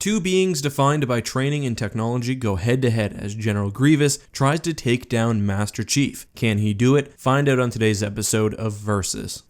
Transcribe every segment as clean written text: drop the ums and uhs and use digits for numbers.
Two beings defined by training and technology go head-to-head as General Grievous tries to take down Master Chief. Can he do it? Find out on today's episode of Versus.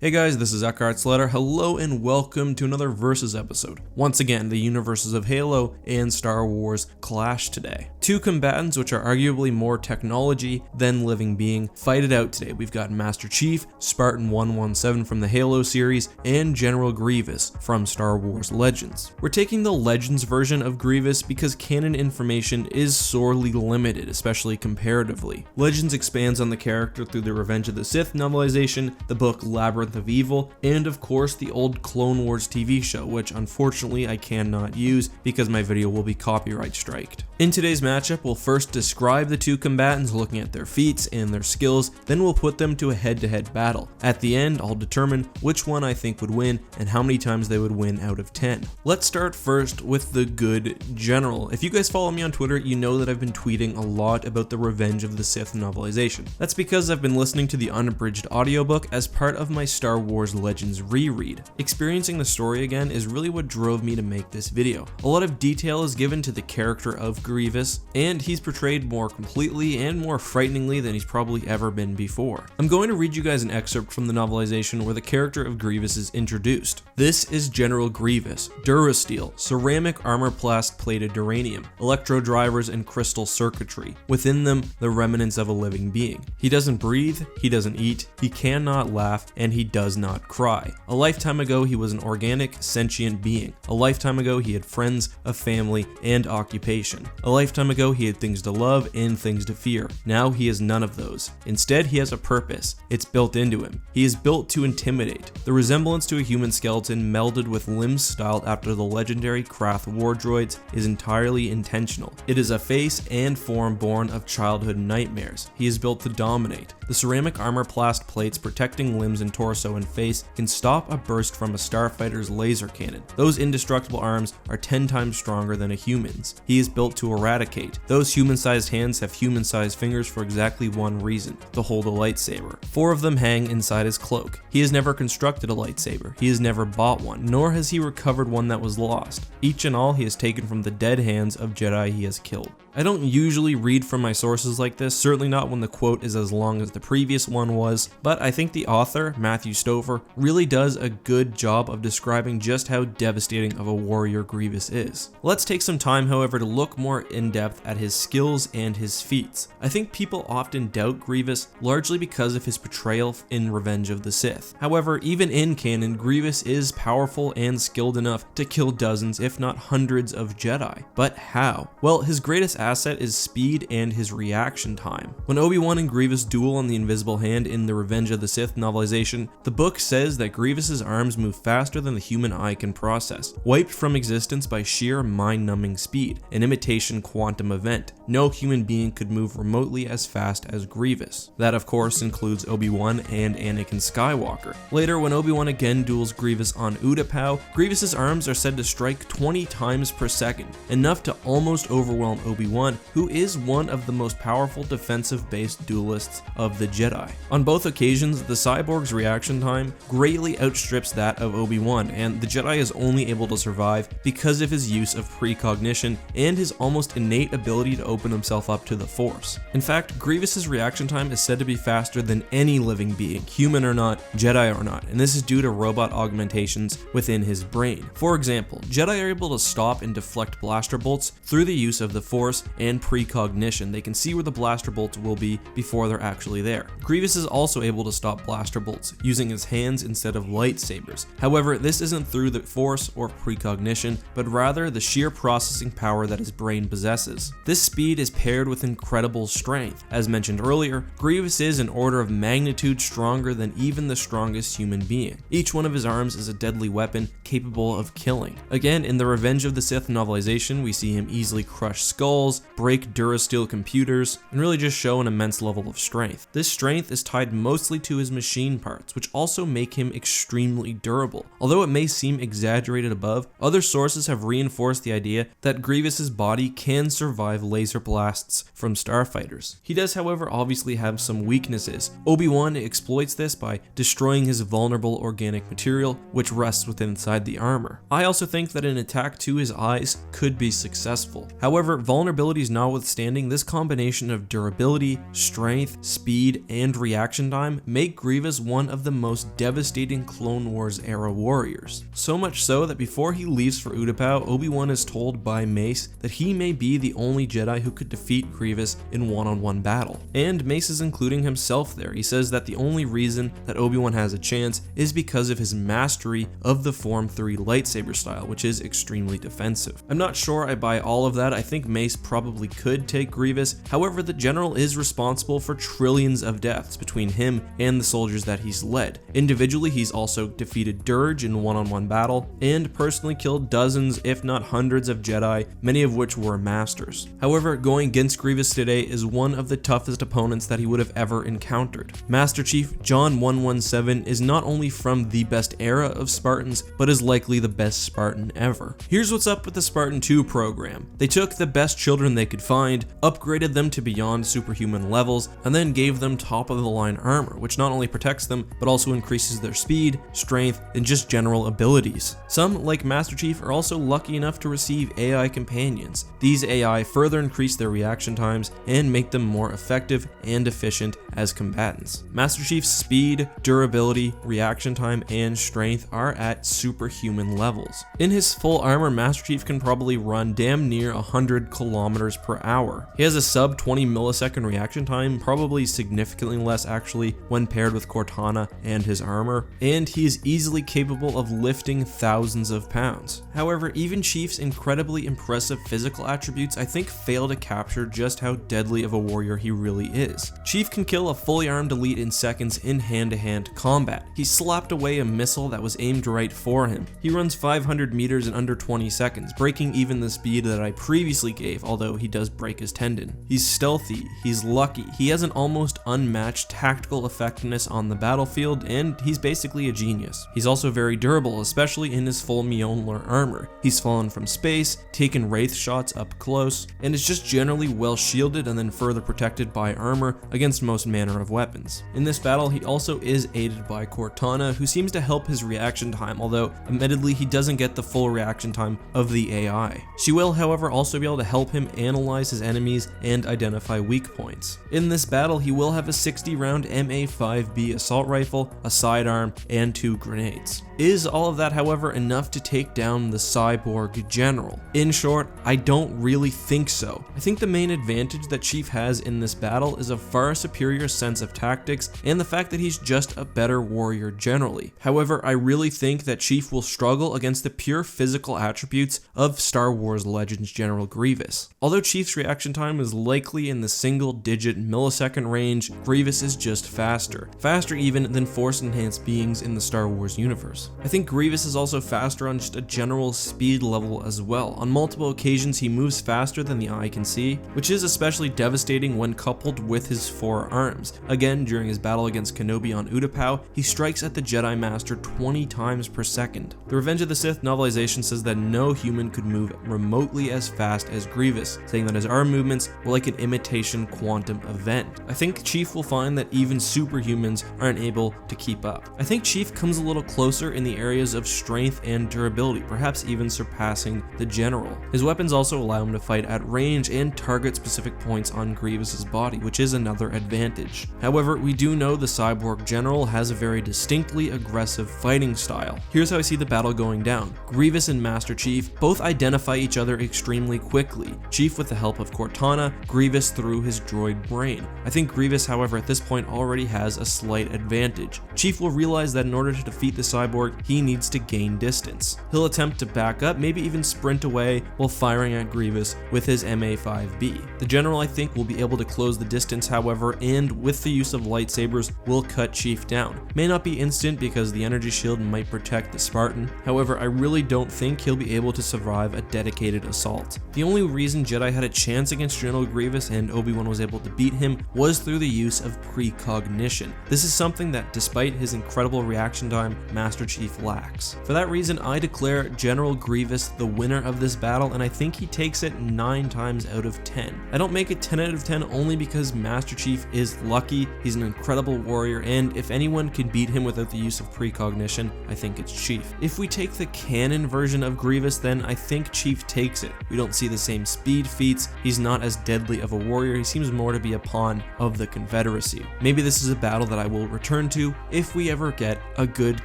Hey guys, this is Eckhart Slater. Hello and welcome to another Versus episode. Once again, the universes of Halo and Star Wars clash today. Two combatants, which are arguably more technology than living being, fight it out today. We've got Master Chief, Spartan 117 from the Halo series, and General Grievous from Star Wars Legends. We're taking the Legends version of Grievous because canon information is sorely limited, especially comparatively. Legends expands on the character through the Revenge of the Sith novelization, the book Labyrinth of Evil, and of course the old Clone Wars TV show, which unfortunately I cannot use because my video will be copyright striked. In today's matchup, we'll first describe the two combatants looking at their feats and their skills, then we'll put them to a head-to-head battle. At the end, I'll determine which one I think would win and how many times they would win out of 10. Let's start first with the good general. If you guys follow me on Twitter, you know that I've been tweeting a lot about the Revenge of the Sith novelization. That's because I've been listening to the unabridged audiobook as part of my Star Wars Legends reread. Experiencing the story again is really what drove me to make this video. A lot of detail is given to the character of Grievous, and he's portrayed more completely and more frighteningly than he's probably ever been before. I'm going to read you guys an excerpt from the novelization where the character of Grievous is introduced. This is General Grievous, Durasteel, ceramic armor-plast plated duranium, electro drivers and crystal circuitry. Within them, the remnants of a living being. He doesn't breathe, he doesn't eat, he cannot laugh, and he does not cry. A lifetime ago, he was an organic, sentient being. A lifetime ago, he had friends, a family, and occupation. A lifetime ago, he had things to love and things to fear. Now he has none of those. Instead, he has a purpose. It's built into him. He is built to intimidate. The resemblance to a human skeleton melded with limbs styled after the legendary Krath war droids is entirely intentional. It is a face and form born of childhood nightmares. He is built to dominate. The ceramic armor-plast plates protecting limbs and torso and face can stop a burst from a starfighter's laser cannon. Those indestructible arms are 10 times stronger than a human's. He is built to eradicate. Those human-sized hands have human-sized fingers for exactly one reason: to hold a lightsaber. 4 of them hang inside his cloak. He has never constructed a lightsaber. He has never bought one, nor has he recovered one that was lost. Each and all he has taken from the dead hands of Jedi he has killed. I don't usually read from my sources like this, certainly not when the quote is as long as the previous one was, but I think the author, Matthew Stover, really does a good job of describing just how devastating of a warrior Grievous is. Let's take some time, however, to look more in depth at his skills and his feats. I think people often doubt Grievous largely because of his portrayal in Revenge of the Sith. However, even in canon, Grievous is powerful and skilled enough to kill dozens, if not hundreds of Jedi. But how? Well, his greatest asset is speed and his reaction time. When Obi-Wan and Grievous duel on the Invisible Hand in the Revenge of the Sith novelization, the book says that Grievous's arms move faster than the human eye can process, wiped from existence by sheer mind-numbing speed, an imitation quantum event. No human being could move remotely as fast as Grievous. That of course includes Obi-Wan and Anakin Skywalker. Later, when Obi-Wan again duels Grievous on Utapau, Grievous's arms are said to strike 20 times per second, enough to almost overwhelm Obi-Wan, who is one of the most powerful defensive-based duelists of the Jedi. On both occasions, the cyborg's reaction time greatly outstrips that of Obi-Wan, and the Jedi is only able to survive because of his use of precognition and his almost innate ability to open himself up to the Force. In fact, Grievous's reaction time is said to be faster than any living being, human or not, Jedi or not, and this is due to robot augmentations within his brain. For example, Jedi are able to stop and deflect blaster bolts through the use of the Force and precognition. They can see where the blaster bolts will be before they're actually there. Grievous is also able to stop blaster bolts using his hands instead of lightsabers. However, this isn't through the Force or precognition, but rather the sheer processing power that his brain possesses. This speed is paired with incredible strength. As mentioned earlier, Grievous is an order of magnitude stronger than even the strongest human being. Each one of his arms is a deadly weapon capable of killing. Again, in the Revenge of the Sith novelization, we see him easily crush skulls, break Durasteel computers, and really just show an immense level of strength. This strength is tied mostly to his machine parts, which also make him extremely durable. Although it may seem exaggerated above, other sources have reinforced the idea that Grievous's body can survive survive laser blasts from starfighters. He does, however, obviously have some weaknesses. Obi-Wan exploits this by destroying his vulnerable organic material, which rests within inside the armor. I also think that an attack to his eyes could be successful. However, vulnerabilities notwithstanding, this combination of durability, strength, speed, and reaction time make Grievous one of the most devastating Clone Wars era warriors. So much so that before he leaves for Utapau, Obi-Wan is told by Mace that he may be the only Jedi who could defeat Grievous in one-on-one battle. And Mace is including himself there. He says that the only reason that Obi-Wan has a chance is because of his mastery of the Form 3 lightsaber style, which is extremely defensive. I'm not sure I buy all of that. I think Mace probably could take Grievous. However, the general is responsible for trillions of deaths between him and the soldiers that he's led. Individually, he's also defeated Dirge in one-on-one battle and personally killed dozens, if not hundreds of Jedi, many of which were masters. However, going against Grievous today is one of the toughest opponents that he would have ever encountered. Master Chief John 117 is not only from the best era of Spartans, but is likely the best Spartan ever. Here's what's up with the Spartan 2 program. They took the best children they could find, upgraded them to beyond superhuman levels, and then gave them top of the line armor, which not only protects them, but also increases their speed, strength, and just general abilities. Some, like Master Chief, are also lucky enough to receive AI companions. These AI further increase their reaction times and make them more effective and efficient as combatants. Master Chief's speed, durability, reaction time, and strength are at superhuman levels. In his full armor, Master Chief can probably run damn near 100 kilometers per hour. He has a sub 20 millisecond reaction time, probably significantly less actually when paired with Cortana and his armor, and he is easily capable of lifting thousands of pounds. However, even Chief's incredibly impressive physical attributes I think fail to capture just how deadly of a warrior he really is. Chief can kill a fully armed elite in seconds in hand-to-hand combat. He slapped away a missile that was aimed right for him. He runs 500 meters in under 20 seconds, breaking even the speed that I previously gave, although he does break his tendon. He's stealthy, he's lucky, he has an almost unmatched tactical effectiveness on the battlefield, and he's basically a genius. He's also very durable, especially in his full Mjolnir armor. He's fallen from space, taken Wraith shots up close, and is just generally well shielded and then further protected by armor against most manner of weapons. In this battle, he also is aided by Cortana, who seems to help his reaction time, although admittedly he doesn't get the full reaction time of the AI. She will, however, also be able to help him analyze his enemies and identify weak points. In this battle, he will have a 60-round MA5B assault rifle, a sidearm, and 2 grenades. Is all of that, however, enough to take down the cyborg general? In short, I don't really think so. I think the main advantage that Chief has in this battle is a far superior sense of tactics and the fact that he's just a better warrior generally. However, I really think that Chief will struggle against the pure physical attributes of Star Wars Legends General Grievous. Although Chief's reaction time is likely in the single-digit millisecond range, Grievous is just faster. Faster even than Force-enhanced beings in the Star Wars universe. I think Grievous is also faster on just a general speed level as well. On multiple occasions, he moves faster than the eye can see, which is especially devastating when coupled with his 4 arms. Again, during his battle against Kenobi on Utapau, he strikes at the Jedi Master 20 times per second. The Revenge of the Sith novelization says that no human could move remotely as fast as Grievous, saying that his arm movements were like an imitation quantum event. I think Chief will find that even superhumans aren't able to keep up. I think Chief comes a little closer in the areas of strength and durability, perhaps even surpassing the general. His weapons also allow him to fight at range and target specific points on Grievous's body, which is another advantage. However, we do know the cyborg general has a very distinctly aggressive fighting style. Here's how I see the battle going down. Grievous and Master Chief both identify each other extremely quickly. Chief with the help of Cortana, Grievous through his droid brain. I think Grievous, however, at this point already has a slight advantage. Chief will realize that in order to defeat the cyborg, he needs to gain distance. He'll attempt to back up, maybe even sprint away while firing at Grievous with his MA5B. The general, I think, will be able to close the distance, however, and with the use of lightsabers, will cut Chief down. May not be instant because the energy shield might protect the Spartan. However, I really don't think he'll be able to survive a dedicated assault. The only reason Jedi had a chance against General Grievous and Obi-Wan was able to beat him was through the use of precognition. This is something that, despite his incredible reaction time, Master Chief lacks. For that reason, I declare General Grievous the winner of this battle, and I think he takes it 9 times out of 10. I don't make it 10 out of 10 only because Master Chief is lucky, he's an incredible warrior, and if anyone can beat him without the use of precognition, I think it's Chief. If we take the canon version of Grievous, then I think Chief takes it. We don't see the same speed feats, he's not as deadly of a warrior, he seems more to be a pawn of the Confederacy. Maybe this is a battle that I will return to if we ever get a good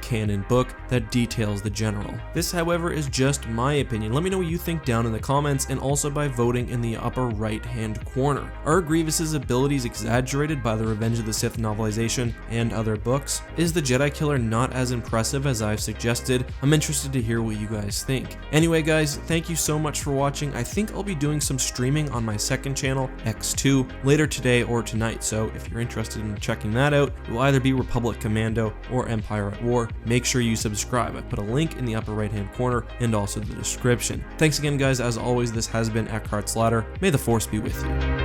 canon book that details the general. This, however, is just my opinion. Let me know what you think down in the comments, and also by voting in the upper right hand corner. Are Grievous's abilities exaggerated by the Revenge of the Sith novelization and other books? Is the Jedi Killer not as impressive as I've suggested? I'm interested to hear what you guys think. Anyway guys, thank you so much for watching. I think I'll be doing some streaming on my second channel, X2, later today or tonight, so if you're interested in checking that out, it will either be Republic Commando or Empire at War. Make sure you subscribe. I put a link in the upper right hand corner and also the description. Thanks again guys, as always, this has been Eckhart's Ladder. May the Force be with you.